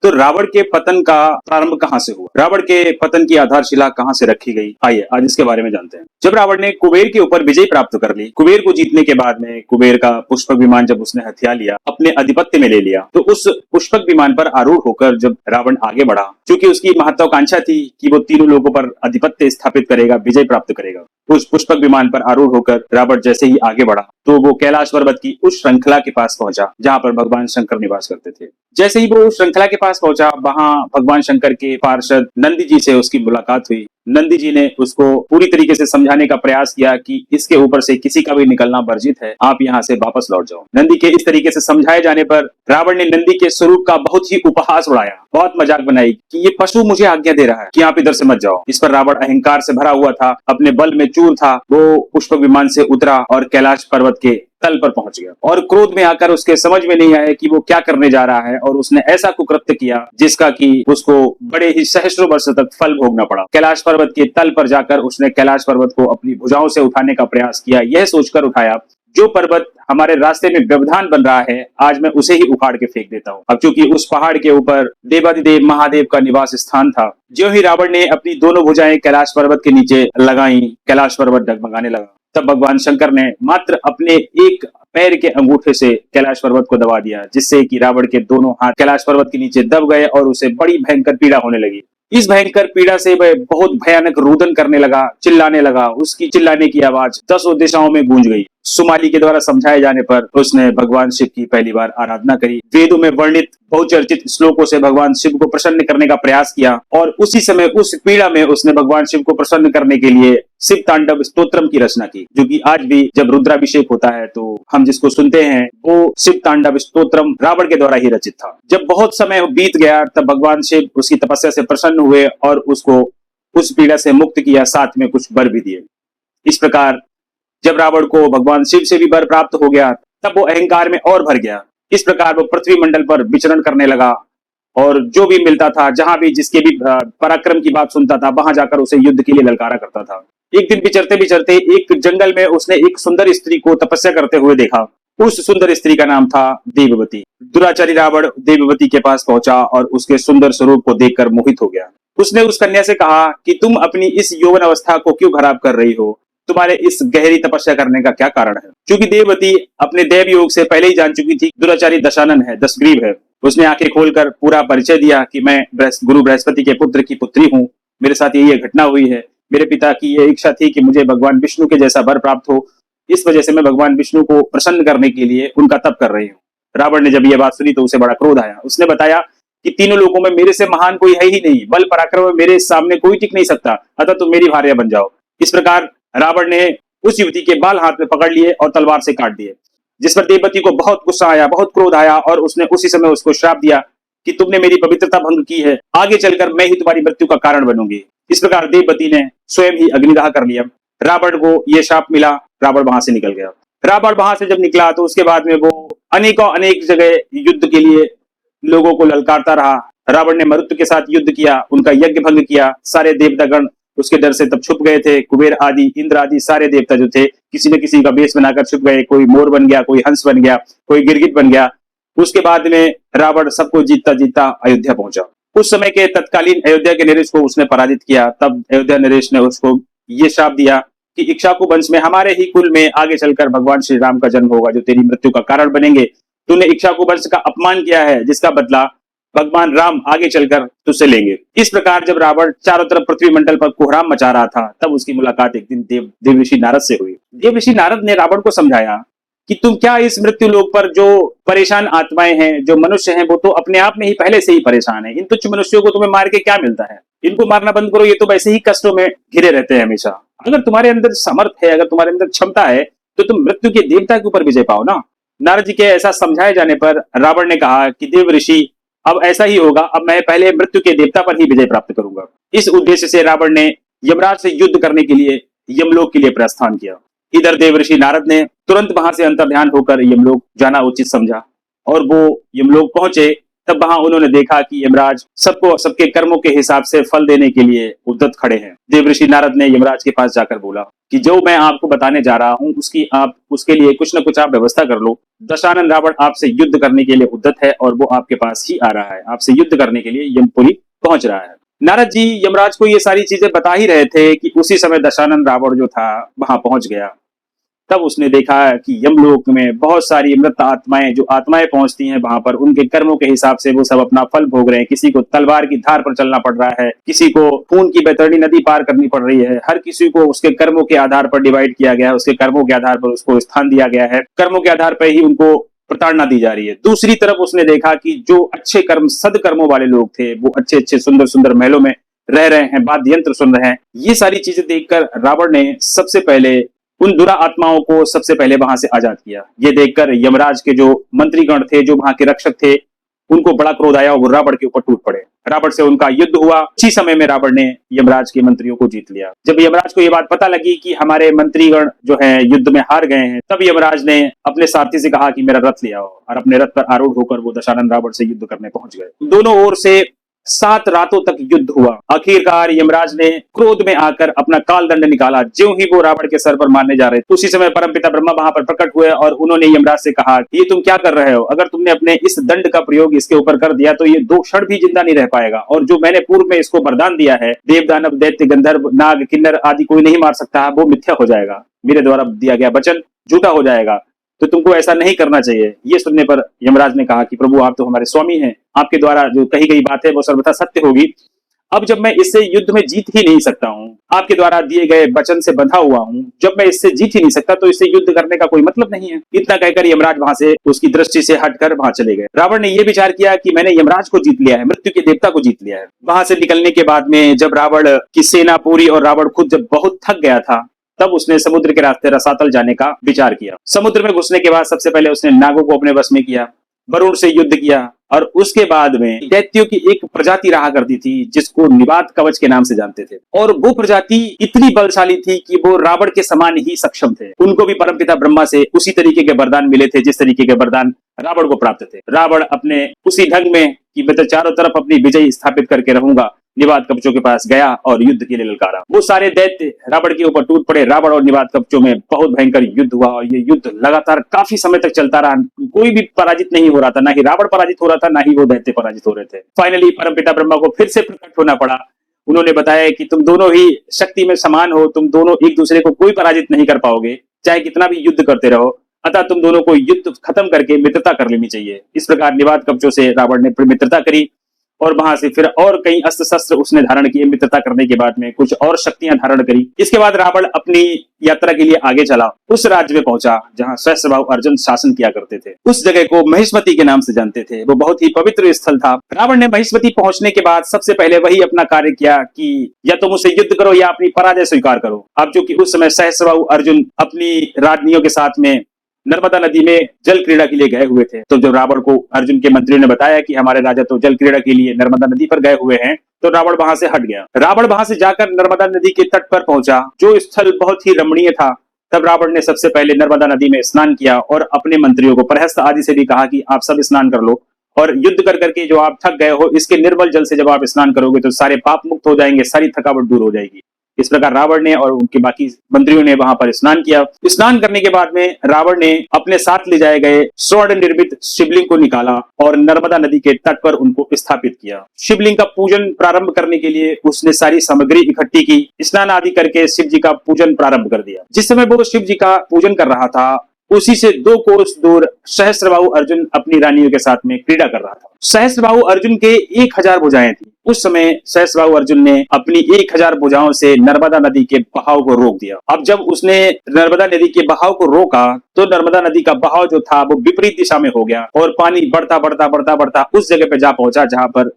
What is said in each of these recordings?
तो रावण के पतन का प्रारंभ कहाँ से हुआ, रावण के पतन की आधारशिला कहाँ से रखी गई, आइए आज इसके बारे में जानते हैं। जब रावण ने कुबेर के ऊपर विजय प्राप्त कर ली, कुबेर को जीतने के बाद में कुबेर का पुष्पक विमान जब उसने हथिया लिया, अपने आधिपत्य में ले लिया, तो उस पुष्पक विमान पर आरूढ़ होकर जब रावण आगे बढ़ा, क्योंकि उसकी महत्वाकांक्षा थी कि वो तीनों लोगों पर आधिपत्य स्थापित करेगा, विजय प्राप्त करेगा। उस पुष्पक विमान पर आरूढ़ होकर रावण जैसे ही आगे बढ़ा तो वो कैलाश पर्वत की उस श्रृंखला के पास पहुंचा जहां पर भगवान शंकर निवास करते थे। जैसे ही वो उस श्रृंखला के पास पहुंचा, वहां भगवान शंकर के पार्षद नंदी जी से उसकी मुलाकात हुई। नंदी जी ने उसको पूरी तरीके से समझाने का प्रयास किया कि इसके ऊपर से किसी का भी निकलना वर्जित है, आप यहाँ से वापस लौट जाओ। नंदी के इस तरीके से समझाए जाने पर रावण ने नंदी के स्वरूप का बहुत ही उपहास उड़ाया, बहुत मजाक बनाई कि ये पशु मुझे आज्ञा दे रहा है कि आप इधर से मत जाओ। इस पर रावण अहंकार से भरा हुआ था, अपने बल में चूर था, वो पुष्पक विमान से उतरा और कैलाश पर्वत के तल पर पहुंच गया। और क्रोध में आकर उसके समझ में नहीं आया कि वो क्या करने जा रहा है, और उसने ऐसा कुकृत्य किया जिसका कि उसको बड़े ही सहस्रों वर्ष तक फल भोगना पड़ा। कैलाश पर्वत के तल पर जाकर उसने कैलाश पर्वत को अपनी भुजाओं से उठाने का प्रयास किया, यह सोचकर उठाया जो पर्वत हमारे रास्ते में व्यवधान बन रहा है, आज मैं उसे ही उखाड़ के फेंक देता हूँ। अब चूंकि उस पहाड़ के ऊपर देवादिदेव महादेव का निवास स्थान था, जो ही रावण ने अपनी दोनों भुजाएं कैलाश पर्वत के नीचे लगाई, कैलाश पर्वत डगमगाने लगा। तब भगवान शंकर ने मात्र अपने एक पैर के अंगूठे से कैलाश पर्वत को दबा दिया, जिससे कि रावण के दोनों हाथ कैलाश पर्वत के नीचे दब गए और उसे बड़ी भयंकर पीड़ा होने लगी। इस भयंकर पीड़ा से वह बहुत भयानक रुदन करने लगा, चिल्लाने लगा। उसकी चिल्लाने की आवाज 10 दिशाओं में गूंज गई। सुमाली के द्वारा समझाए जाने पर उसने भगवान शिव की पहली बार आराधना करी। वेदों में वर्णित बहुचर्चित श्लोकों से भगवान शिव को प्रसन्न करने का प्रयास किया, और उसी समय उस पीड़ा में उसने भगवान शिव को प्रसन्न करने के लिए शिव तांडव स्तोत्रम की रचना की, जो कि आज भी जब रुद्राभिषेक होता है तो हम जिसको सुनते हैं वो शिव तांडव स्तोत्रम रावण के द्वारा ही रचित था। जब बहुत समय बीत गया तब भगवान शिव उसकी तपस्या से प्रसन्न हुए और उसको उस पीड़ा से मुक्त किया, साथ में कुछ वर भी दिए। इस प्रकार जब रावण को भगवान शिव से भी वर प्राप्त हो गया, तब वो अहंकार में और भर गया। इस प्रकार वो पृथ्वी मंडल पर विचरण करने लगा, और जो भी मिलता था, जहां भी जिसके भी पराक्रम की बात सुनता था, वहां जाकर उसे युद्ध के लिए ललकारा करता था। एक दिन विचरते विचरते एक जंगल में उसने एक सुंदर स्त्री को तपस्या करते हुए देखा। उस सुंदर स्त्री का नाम था देववती। दुराचारी रावण देववती के पास पहुंचा और उसके सुंदर स्वरूप को देखकर मोहित हो गया। उसने उस कन्या से कहा कि तुम अपनी इस यौवन अवस्था को क्यों खराब कर रही हो, तुम्हारे इस गहरी तपस्या करने का क्या कारण है। क्योंकि देववती अपने देव योग से पहले ही जान चुकी थी दुराचारी दशानन है, दशग्रीव है। उसने आंखें खोलकर पूरा परिचय दिया कि मैं गुरु बृहस्पति के पुत्र की पुत्री हूँ, मेरे साथ ये घटना हुई है। मेरे पिता की ये इच्छा थी कि मुझे भगवान विष्णु के जैसा वर प्राप्त हो, इस वजह से मैं भगवान विष्णु को प्रसन्न करने के लिए उनका तप कर रही हूँ। रावण ने जब ये बात सुनी तो उसे बड़ा क्रोध आया। उसने बताया कि तीनों लोगों में मेरे से महान कोई है ही नहीं, बल पराक्रम में मेरे सामने कोई टिक नहीं सकता, अतः तुम मेरी भार्या बन जाओ। इस प्रकार रावण ने उस युवती के बाल हाथ में पकड़ लिए और तलवार से काट दिए, जिस पर देववती को बहुत गुस्सा आया, बहुत क्रोध आया, और उसने उसी समय उसको श्राप दिया कि तुमने मेरी पवित्रता भंग की है, आगे चलकर मैं ही तुम्हारी मृत्यु का कारण बनूंगी। इस प्रकार देववती ने स्वयं ही अग्निदाह कर लिया। रावण को यह शाप मिला, रावण वहां से निकल गया। रावण वहां से जब निकला तो उसके बाद में वो अनेक जगह युद्ध के लिए लोगों को ललकारता रहा। रावण ने मरुत के साथ युद्ध किया, उनका यज्ञ भंग किया। सारे देवतागण उसके डर से तब छुप गए थे। कुबेर आदि, इंद्र आदि सारे देवता जो थे किसी न किसी का वेश बनाकर छुप गए। कोई मोर बन गया, कोई हंस बन गया, कोई गिरगिट बन गया। उसके बाद में रावण सबको जीतता जीतता अयोध्या पहुंचा। उस समय के तत्कालीन अयोध्या के नरेश को उसने पराजित किया। तब अयोध्या नरेश ने उसको ये शाप दिया कि इक्ष्वाकु वंश में, हमारे ही कुल में आगे चलकर भगवान श्री राम का जन्म होगा, जो तेरी मृत्यु का कारण बनेंगे। तूने इक्ष्वाकु वंश का अपमान किया है, जिसका बदला भगवान राम आगे चलकर तुझसे लेंगे। इस प्रकार जब रावण चारों तरफ पृथ्वी मंडल पर कोहराम मचा रहा था, तब उसकी मुलाकात एक दिन देव ऋषि नारद से हुई। देव ऋषि नारद ने रावण को समझाया कि तुम क्या इस मृत्यु लोक पर जो परेशान आत्माएं हैं, जो मनुष्य हैं, वो तो अपने आप में ही पहले से ही परेशान है। इन तुच्छ मनुष्यों को तुम्हें मार के क्या मिलता है, इनको मारना बंद करो, ये तो वैसे ही कष्टों में घिरे रहते हैं हमेशा। अगर तुम्हारे अंदर समर्थ है, अगर तुम्हारे अंदर क्षमता है, तो तुम मृत्यु के देवता के ऊपर विजय पाओ ना। नारद जी के ऐसा समझाए जाने पर रावण ने कहा कि देव ऋषि, अब ऐसा ही होगा, अब मैं पहले मृत्यु के देवता पर ही विजय प्राप्त करूंगा। इस उद्देश्य से रावण ने यमराज से युद्ध करने के लिए यमलोक के लिए प्रस्थान किया। इधर देव ऋषि नारद ने तुरंत वहां से अंतर्ध्यान होकर यमलोक जाना उचित समझा, और वो यमलोक पहुंचे। तब वहां उन्होंने देखा कि यमराज सबको सबके कर्मों के हिसाब से फल देने के लिए उद्यत खड़े हैं। देवर्षि नारद ने यमराज के पास जाकर बोला कि जो मैं आपको बताने जा रहा हूं उसके लिए कुछ न कुछ आप व्यवस्था कर लो। दशानन रावण आपसे युद्ध करने के लिए उद्यत है और वो आपके पास ही आ रहा है, आपसे युद्ध करने के लिए यमपुरी पहुंच रहा है। नारद जी यमराज को ये सारी चीजें बता ही रहे थे कि उसी समय दशानन रावण जो था वहां पहुंच गया। तब उसने देखा कि यमलोक में बहुत सारी मृत आत्माएं, जो आत्माएं पहुंचती हैं वहां पर, उनके कर्मों के हिसाब से वो सब अपना फल भोग रहे हैं। किसी को तलवार की धार पर चलना पड़ रहा है, किसी को खून की बैतरणी नदी पार करनी पड़ रही है। हर किसी को उसके कर्मों के आधार पर डिवाइड किया गया है, उसके कर्मों के आधार पर उसको स्थान दिया गया है, कर्मों के आधार पर ही उनको प्रताड़ना दी जा रही है। दूसरी तरफ उसने देखा कि जो अच्छे कर्म सदकर्मों वाले लोग थे वो अच्छे अच्छे सुंदर सुंदर महलों में रह रहे हैं, वाद्य यंत्र सुन रहे हैं। ये सारी चीजें देखकर रावण ने सबसे पहले उन दुरा आत्माओं को सबसे पहले वहां से आजाद किया। ये देखकर यमराज के जो मंत्रीगण थे, जो वहां के रक्षक थे, उनको बड़ा क्रोध आया और वो रावण के ऊपर टूट पड़े। रावण से उनका युद्ध हुआ। उसी समय में रावण ने यमराज के मंत्रियों को जीत लिया। जब यमराज को यह बात पता लगी कि हमारे मंत्रीगण जो हैं युद्ध में हार गए हैं, तब यमराज ने अपने सारथी से कहा कि मेरा रथ ले आओ, और अपने रथ पर आरूढ़ होकर वो दशानन रावण से युद्ध करने पहुंच गए। दोनों ओर से 7 रातों तक युद्ध हुआ। आखिरकार यमराज ने क्रोध में आकर अपना काल दंड निकाला। ज्यों ही वो रावण के सर पर मारने जा रहे थे, उसी समय परमपिता ब्रह्मा वहां पर प्रकट हुए और उन्होंने यमराज से कहा कि ये तुम क्या कर रहे हो? अगर तुमने अपने इस दंड का प्रयोग इसके ऊपर कर दिया तो ये 2 क्षण भी जिंदा नहीं रह पाएगा, और जो मैंने पूर्व में इसको वरदान दिया है, देव दानव दैत्य गंधर्व नाग किन्नर आदि कोई नहीं मार सकता, वो मिथ्या हो जाएगा। मेरे द्वारा दिया गया वचन झूठा हो जाएगा, तो तुमको ऐसा नहीं करना चाहिए। ये सुनने पर यमराज ने कहा कि प्रभु आप तो हमारे स्वामी हैं, आपके द्वारा जो कही गई बात है वो सर्वथा सत्य होगी। अब जब मैं इससे युद्ध में जीत ही नहीं सकता हूँ, आपके द्वारा दिए गए वचन से बंधा हुआ हूँ, जब मैं इससे जीत ही नहीं सकता तो इससे युद्ध करने का कोई मतलब नहीं है। इतना कहकर यमराज वहां से उसकी दृष्टि से हटकर वहां चले गए। रावण ने यह विचार किया कि मैंने यमराज को जीत लिया है, मृत्यु के देवता को जीत लिया है। वहां से निकलने के बाद में जब रावण की सेना पूरी और रावण खुद जब बहुत थक गया था, तब उसने समुद्र के रास्ते रसातल जाने का विचार किया। समुद्र में घुसने के बाद सबसे पहले उसने नागों को अपने वश में किया, वरुण से युद्ध किया, और उसके बाद में दैत्यों की एक प्रजाति रहा करती थी जिसको निवात कवच के नाम से जानते थे, और वो प्रजाति इतनी बलशाली थी कि वो रावण के समान ही सक्षम थे। उनको भी परमपिता ब्रह्मा से उसी तरीके के वरदान मिले थे जिस तरीके के वरदान रावण को प्राप्त थे। रावण अपने उसी ढंग में कि मैं तो चारों तरफ अपनी विजय स्थापित करके रहूंगा, निवात कवचों के पास गया और युद्ध के लिए ललकारा। वो सारे दैत्य रावण के ऊपर टूट पड़े। रावण और निवात कवचों में बहुत भयंकर युद्ध हुआ, और ये युद्ध लगातार काफी समय तक चलता रहा। कोई भी पराजित नहीं हो रहा था, ना ही रावण पराजित हो रहा था, ना ही वो दैत्य पराजित हो रहे थे। फाइनली परमपिता ब्रह्मा को फिर से प्रकट होना पड़ा। उन्होंने बताया कि तुम दोनों ही शक्ति में समान हो, तुम दोनों एक दूसरे को कोई पराजित नहीं कर पाओगे, चाहे कितना भी युद्ध करते रहो, अतः तुम दोनों को युद्ध खत्म करके मित्रता कर लेनी चाहिए। इस प्रकार निवात कवचों से रावण ने मित्रता करी, और वहां से फिर और कई अस्त्र शस्त्र उसने धारण किए। मित्रता करने के बाद में कुछ और शक्तियां धारण करी। इसके बाद रावण अपनी यात्रा के लिए आगे चला। उस राज्य में पहुंचा जहां सहस्त्रबाहु अर्जुन शासन किया करते थे। उस जगह को महिष्मति के नाम से जानते थे। वो बहुत ही पवित्र स्थल था। रावण ने महिष्मति पहुंचने के बाद सबसे पहले वही अपना कार्य किया कि या तो मुझसे युद्ध करो या अपनी पराजय स्वीकार करो। अब चूंकि उस समय सहस्त्रबाहु अर्जुन अपनी राजनियों के साथ में नर्मदा नदी में जल क्रीड़ा के लिए गए हुए थे, तो जब रावण को अर्जुन के मंत्रियों ने बताया कि हमारे राजा तो जल क्रीड़ा के लिए नर्मदा नदी पर गए हुए हैं, तो रावण वहां से हट गया। रावण वहां से जाकर नर्मदा नदी के तट पर पहुंचा, जो स्थल बहुत ही रमणीय था। तब रावण ने सबसे पहले नर्मदा नदी में स्नान किया और अपने मंत्रियों को, प्रहस्त आदि से भी कहा कि आप सब स्नान कर लो, और युद्ध कर करके जो आप थक गए हो, इसके निर्मल जल से जब आप स्नान करोगे तो सारे पाप मुक्त हो जाएंगे, सारी थकावट दूर हो जाएगी। इस प्रकार रावण ने और उनके बाकी मंत्रियों ने वहां पर स्नान किया। स्नान करने के बाद में रावण ने अपने साथ ले जाए गए स्वर्ण निर्मित शिवलिंग को निकाला और नर्मदा नदी के तट पर उनको स्थापित किया। शिवलिंग का पूजन प्रारंभ करने के लिए उसने सारी सामग्री इकट्ठी की। स्नान आदि करके शिव जी का पूजन प्रारंभ कर दिया। जिस समय वो शिव जी का पूजन कर रहा था, उसी से 2 कोस दूर सहस्त्रबाहु अर्जुन अपनी रानियों के साथ में क्रीड़ा कर रहा था। सहस्त्रबाहु अर्जुन के 1000 भुजाएं थी। उस समय सहस्त्रबाहु अर्जुन ने अपनी 1000 भुजाओं से नर्मदा नदी के बहाव को रोक दिया। अब जब उसने नर्मदा नदी के बहाव को रोका तो नर्मदा नदी का बहाव जो था वो विपरीत दिशा में हो गया और पानी बढ़ता बढ़ता बढ़ता बढ़ता उस जगह पे जा पहुंचा जहां पर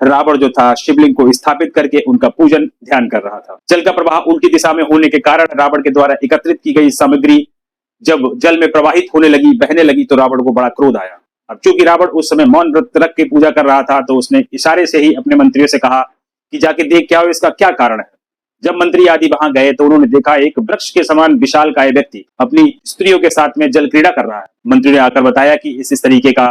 रावण जो था शिवलिंग को स्थापित करके उनका पूजन ध्यान कर रहा था। जल का प्रवाह उल्टी दिशा में होने के कारण रावण के द्वारा एकत्रित की गई सामग्री जब जल में प्रवाहित होने लगी, बहने लगी, तो रावण को बड़ा क्रोध आया। अब चूंकि रावण उस समय मौन व्रत रख के पूजा कर रहा था, तो उसने इशारे से ही अपने मंत्रियों से कहा कि जाके देख क्या हो, इसका क्या कारण है। जब मंत्री आदि वहां गए तो उन्होंने देखा एक वृक्ष के समान विशालकाय व्यक्ति अपनी स्त्रियों के साथ में जल क्रीड़ा कर रहा है। मंत्री ने आकर बताया कि इस तरीके का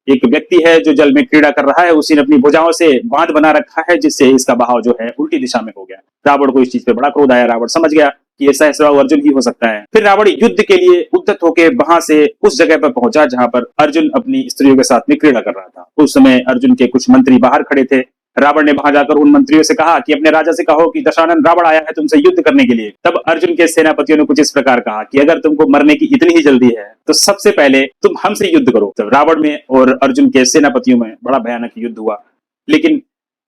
एक व्यक्ति है जो जल में क्रीड़ा कर रहा है, उसी ने अपनी भुजाओं से बांध बना रखा है जिससे इसका बहाव जो है उल्टी दिशा में हो गया। रावण को इस चीज पे बड़ा क्रोध आया। रावण समझ गया कि ये सहस्त्रबाहु अर्जुन ही हो सकता है। फिर रावण युद्ध के लिए उद्यत होकर वहां से उस जगह पर पहुंचा जहां पर अर्जुन अपनी स्त्रियों के साथ में क्रीड़ा कर रहा था। उस समय अर्जुन के कुछ मंत्री बाहर खड़े थे। रावण ने वहां जाकर उन मंत्रियों से कहा कि अपने राजा से कहो कि दशानन रावण आया है तुमसे युद्ध करने के लिए। तब अर्जुन के सेनापतियों ने कुछ इस प्रकार कहा कि अगर तुमको मरने की इतनी ही जल्दी है तो सबसे पहले तुम हमसे युद्ध करो। तब रावण में और अर्जुन के सेनापतियों में बड़ा भयानक युद्ध हुआ, लेकिन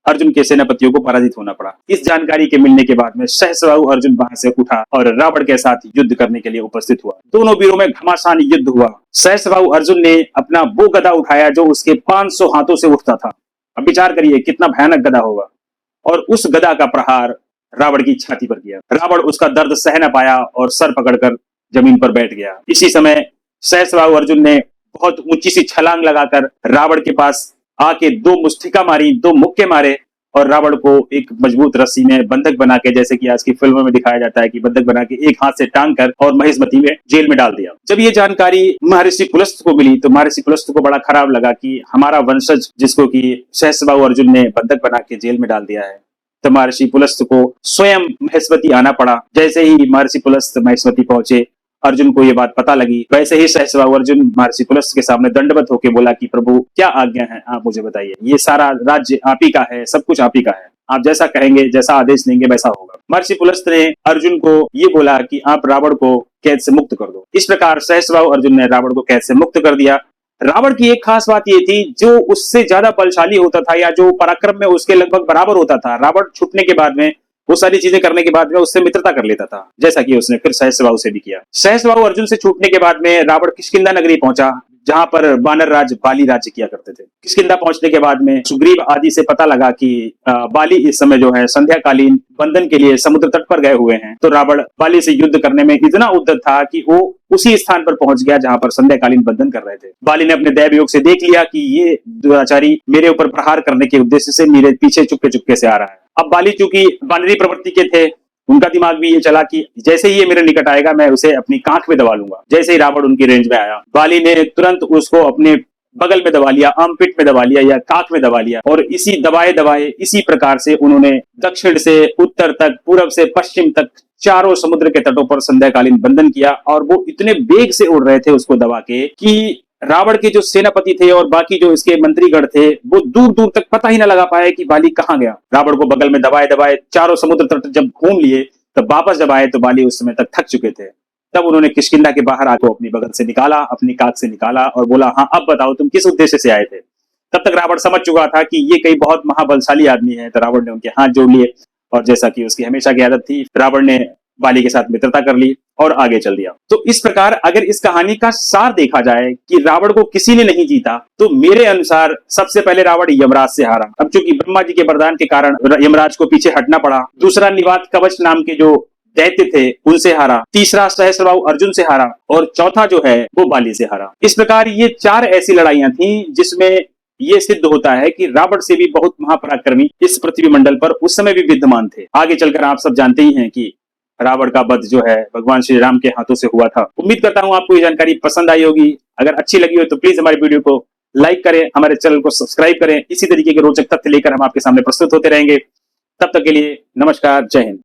अर्जुन के सेनापतियों को पराजित होना पड़ा। इस जानकारी के मिलने के बाद में सहस्त्रबाहु अर्जुन वहां से उठा और रावण के साथ युद्ध करने के लिए उपस्थित हुआ। दोनों वीरों में घमासान युद्ध हुआ। सहस्त्रबाहु अर्जुन ने अपना वो गदा उठाया जो उसके 500 हाथों से उठता था। अब विचार करिए कितना भयानक गदा होगा, और उस गदा का प्रहार रावण की छाती पर किया। रावण उसका दर्द सह न पाया और सर पकड़कर जमीन पर बैठ गया। इसी समय सहस्त्रबाहु अर्जुन ने बहुत ऊंची सी छलांग लगाकर रावण के पास आके 2 मुष्टिका मारी, 2 मुक्के मारे और रावण को एक मजबूत रस्सी में बंधक बना के, जैसे कि आज की फिल्मों में दिखाया जाता है कि बंधक बना के एक हाथ से टांग कर और महिष्मति में जेल में डाल दिया। जब ये जानकारी महर्षि पुलस्त को मिली तो महर्षि पुलस्त को बड़ा खराब लगा कि हमारा वंशज जिसको कि सहस्त्रबाहु अर्जुन ने बंधक बना के जेल में डाल दिया है। तो महर्षि पुलस्त को स्वयं महिष्मति आना पड़ा। जैसे ही महर्षि पुलस्त महिष्मति पहुंचे, अर्जुन को ये बात पता लगी। वैसे ही सहस्त्रबाहु अर्जुन महर्षि पुलस्त के सामने दंडवत होकर बोला कि प्रभु क्या आज्ञा है, आप मुझे बताइए। ये सारा राज्य आप ही का है, सब कुछ आप ही का है, आप जैसा कहेंगे, जैसा आदेश देंगे वैसा होगा। महर्षि पुलस्त ने अर्जुन को ये बोला कि आप रावण को कैद से मुक्त कर दो। इस प्रकार सहस्त्रबाहु अर्जुन ने रावण को कैद से मुक्त कर दिया। रावण की एक खास बात ये थी, जो उससे ज्यादा बलशाली होता था या जो पराक्रम में उसके लगभग बराबर होता था, रावण छूटने के बाद में वो सारी चीजें करने के बाद में उससे मित्रता कर लेता था, जैसा कि उसने फिर सहस्त्रबाहु से भी किया। सहस्त्रबाहु अर्जुन से छूटने के बाद में रावण किष्किंधा नगरी पहुंचा, जहां पर वानर राज बाली राज्य किया करते थे। किष्किंधा पहुंचने के बाद में सुग्रीव आदि से पता लगा कि बाली इस समय जो है संध्याकालीन बंधन के लिए समुद्र तट पर गए हुए हैं। तो रावण बाली से युद्ध करने में इतना उद्यत था कि वो उसी स्थान पर पहुंच गया जहां पर संध्याकालीन बंधन कर रहे थे। बाली ने अपने दैव योग से देख लिया कि ये दुराचारी मेरे ऊपर प्रहार करने के उद्देश्य से मेरे पीछे चुपके चुपके से आ रहा है। अब बाली चूंकि वानरी प्रवृत्ति के थे, उनका दिमाग भी ये चला कि जैसे ही ये मेरे निकट आएगा मैं उसे अपनी कांख में दबा लूंगा। जैसे ही रावण उनकी रेंज में आया, बाली ने तुरंत उसको अपने बगल में दबा लिया, आर्मपिट में दबा लिया या कांख में दबा लिया, और इसी दबाए दबाए इसी प्रकार से उन्होंने दक्षिण से उत्तर तक, पूर्व से पश्चिम तक चारों समुद्र के तटों पर संध्याकालीन बंधन किया। और वो इतने वेग से उड़ रहे थे उसको दबा के कि रावण के जो सेनापति थे और बाकी जो इसके मंत्रीगण थे वो दूर दूर तक पता ही न लगा पाए कि बाली कहां गया। रावण को बगल में दबाए दबाए चारों समुद्र तट जब घूम लिए, तब वापस जब आए तो बाली उस समय तक थक चुके थे। तब उन्होंने किष्किंधा के बाहर आकर अपनी बगल से निकाला, अपनी काख से निकाला और बोला, हाँ अब बताओ तुम किस उद्देश्य से आए थे। तब तक रावण समझ चुका था कि ये कई बहुत महाबलशाली आदमी है। तो रावण ने उनके हाथ जोड़ लिए और जैसा कि उसकी हमेशा की आदत थी, रावण ने बाली के साथ मित्रता कर ली और आगे चल दिया। तो इस प्रकार अगर इस कहानी का सार देखा जाए कि रावण को किसी ने नहीं जीता, तो मेरे अनुसार सबसे पहले रावण यमराज से हारा। अब चूंकि ब्रह्मा जी के वरदान के कारण यमराज को पीछे हटना पड़ा। दूसरा, निवात कवच नाम के जो दैत्य थे उनसे हारा। तीसरा, सहस्त्रबाहु अर्जुन से हारा। और चौथा जो है वो बाली से हारा। इस प्रकार ये 4 ऐसी लड़ाइयां थी जिसमें ये सिद्ध होता है कि रावण से भी बहुत महापराक्रमी इस पृथ्वी मंडल पर उस समय भी विद्यमान थे। आगे चलकर आप सब जानते ही हैं कि रावण का वध जो है भगवान श्री राम के हाथों से हुआ था। उम्मीद करता हूं आपको ये जानकारी पसंद आई होगी। अगर अच्छी लगी हो तो प्लीज हमारे वीडियो को लाइक करें, हमारे चैनल को सब्सक्राइब करें। इसी तरीके के रोचक तथ्य लेकर हम आपके सामने प्रस्तुत होते रहेंगे। तब तक के लिए नमस्कार, जय हिंद।